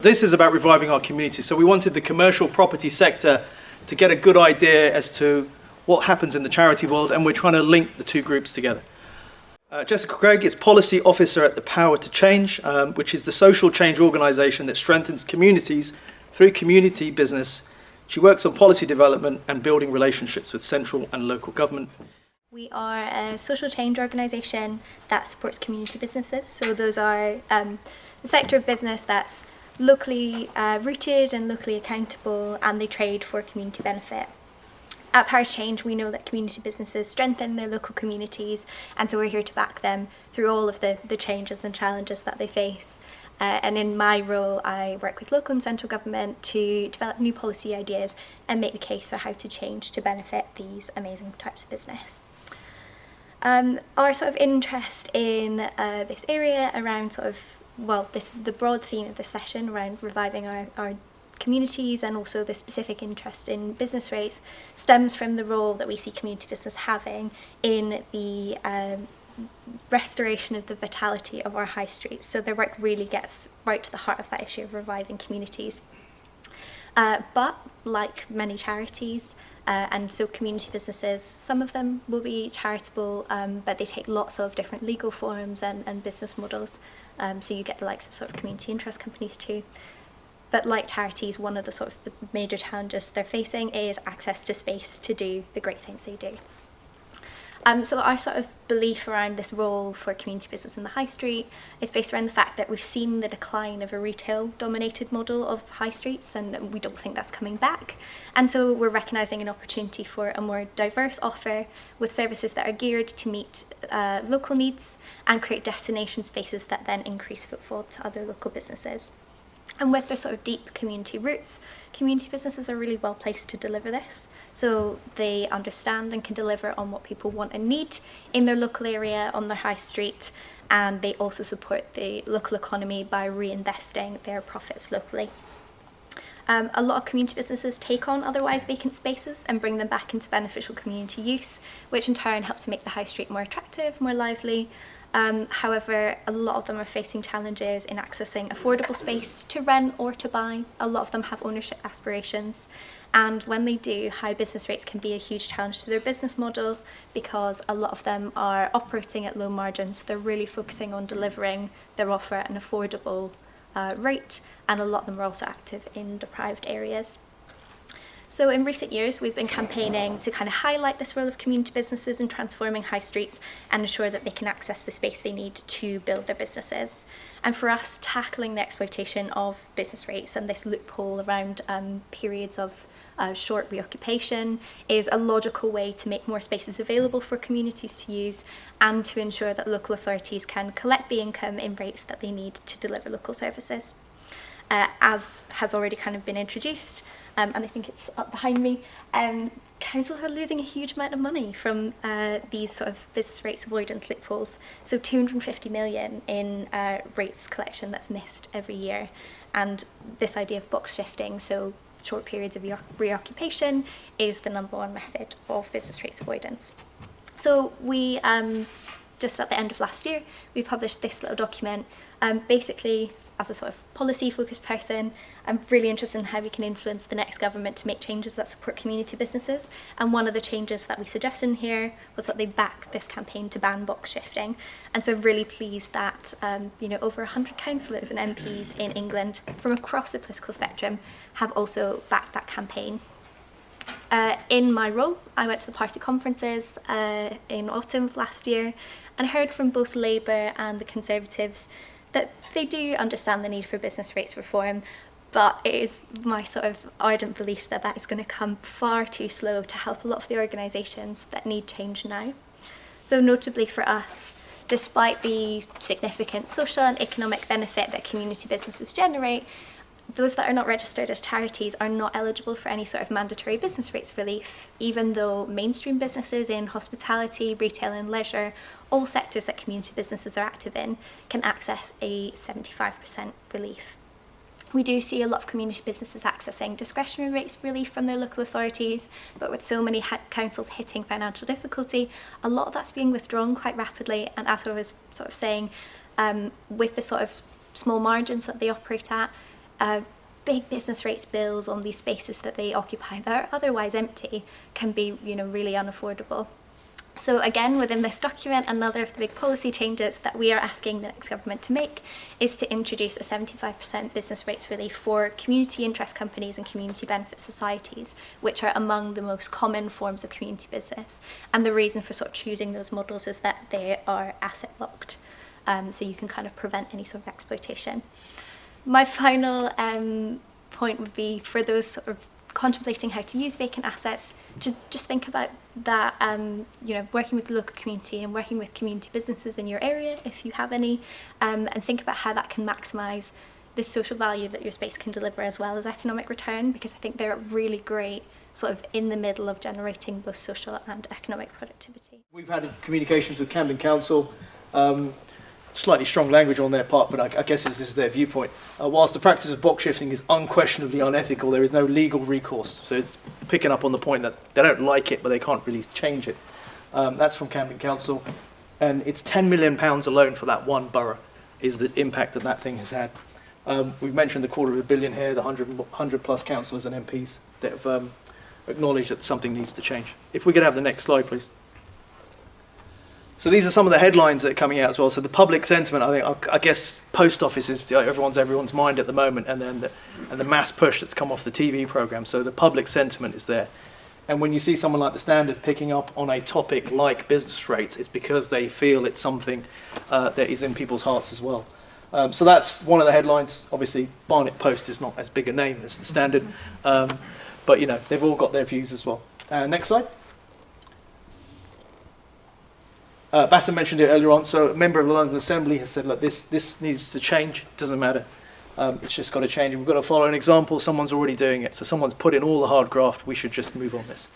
This is about reviving our community. So we wanted the commercial property sector to get a good idea as to what happens in the charity world, and we're trying to link the two groups together. Jessica Craig is Policy Officer at the Power to Change, which is the social change organisation that strengthens communities through community business. She works on policy development and building relationships with central and local government. We are a social change organisation that supports community businesses. So those are the sector of business that's locally rooted and locally accountable, and they trade for community benefit. At Power to Change, we know that community businesses strengthen their local communities, and so we're here to back them through all of the changes and challenges that they face. And in my role, I work with local and central government to develop new policy ideas and make the case for how to change to benefit these amazing types of business. Our sort of interest in this area around the broad theme of the session around reviving our communities, and also the specific interest in business rates, stems from the role that we see community business having in the restoration of the vitality of our high streets. So their work really gets right to the heart of that issue of reviving communities. But like many charities, and so community businesses, some of them will be charitable, but they take lots of different legal forms and business models. So you get the likes of sort of community interest companies too. But like charities, one of the sort of the major challenges they're facing is access to space to do the great things they do. So our sort of belief around this role for community business in the high street is based around the fact that we've seen the decline of a retail-dominated model of high streets, and we don't think that's coming back. And so we're recognising an opportunity for a more diverse offer with services that are geared to meet local needs and create destination spaces that then increase footfall to other local businesses. And with their sort of deep community roots, community businesses are really well placed to deliver this. So they understand and can deliver on what people want and need in their local area, on their high street, and they also support the local economy by reinvesting their profits locally. A lot of community businesses take on otherwise vacant spaces and bring them back into beneficial community use, which in turn helps make the high street more attractive, more lively. However, a lot of them are facing challenges in accessing affordable space to rent or to buy. A lot of them have ownership aspirations, and when they do, high business rates can be a huge challenge to their business model because a lot of them are operating at low margins. They're really focusing on delivering their offer at an affordable rate, and a lot of them are also active in deprived areas. So in recent years, we've been campaigning to kind of highlight this role of community businesses in transforming high streets and ensure that they can access the space they need to build their businesses. And for us, tackling the exploitation of business rates and this loophole around periods of short reoccupation is a logical way to make more spaces available for communities to use and to ensure that local authorities can collect the income in rates that they need to deliver local services. As has already kind of been introduced, and I think it's up behind me, councils are losing a huge amount of money from these sort of business rates avoidance loopholes. So 250 million in rates collection that's missed every year. And this idea of box shifting, so short periods of reoccupation, is the number one method of business rates avoidance. So we, just at the end of last year, we published this little document. Basically, as a sort of policy-focused person, I'm really interested in how we can influence the next government to make changes that support community businesses. And one of the changes that we suggested in here was that they back this campaign to ban box shifting. And so I'm really pleased that over 100 councillors and MPs in England from across the political spectrum have also backed that campaign. In my role, I went to the party conferences in autumn of last year and heard from both Labour and the Conservatives that they do understand the need for business rates reform, but it is my sort of ardent belief that that is going to come far too slow to help a lot of the organisations that need change now. So notably for us, despite the significant social and economic benefit that community businesses generate, those that are not registered as charities are not eligible for any sort of mandatory business rates relief, even though mainstream businesses in hospitality, retail and leisure, all sectors that community businesses are active in, can access a 75% relief. We do see a lot of community businesses accessing discretionary rates relief from their local authorities, but with so many councils hitting financial difficulty, a lot of that's being withdrawn quite rapidly. And as I was sort of saying, with the sort of small margins that they operate at, big business rates bills on these spaces that they occupy that are otherwise empty can be, really unaffordable. So again, within this document, another of the big policy changes that we are asking the next government to make is to introduce a 75% business rates relief for community interest companies and community benefit societies, which are among the most common forms of community business. And the reason for sort of choosing those models is that they are asset locked, so you can kind of prevent any sort of exploitation. My final point would be for those sort of contemplating how to use vacant assets, to just think about that, working with the local community and working with community businesses in your area, if you have any, and think about how that can maximise the social value that your space can deliver as well as economic return, because I think they're really great sort of in the middle of generating both social and economic productivity. We've had communications with Camden Council, slightly strong language on their part, but I guess this is their viewpoint. Whilst the practice of box shifting is unquestionably unethical, there is no legal recourse. So it's picking up on the point that they don't like it, but they can't really change it. That's from Camden Council. And it's £10 million alone for that one borough is the impact that thing has had. We've mentioned the £250 million here, the 100 plus councillors and MPs that have acknowledged that something needs to change. If we could have the next slide, please. So these are some of the headlines that are coming out as well. So the public sentiment, I guess post office is everyone's mind at the moment, and then the mass push that's come off the TV programme. So the public sentiment is there. And when you see someone like the Standard picking up on a topic like business rates, it's because they feel it's something that is in people's hearts as well. So that's one of the headlines. Obviously, Barnet Post is not as big a name as the Standard, but they've all got their views as well. Next slide. Bassam mentioned it earlier on, so a member of the London Assembly has said, look, this needs to change, it doesn't matter, it's just got to change, we've got to follow an example, someone's already doing it, so someone's put in all the hard graft, we should just move on this.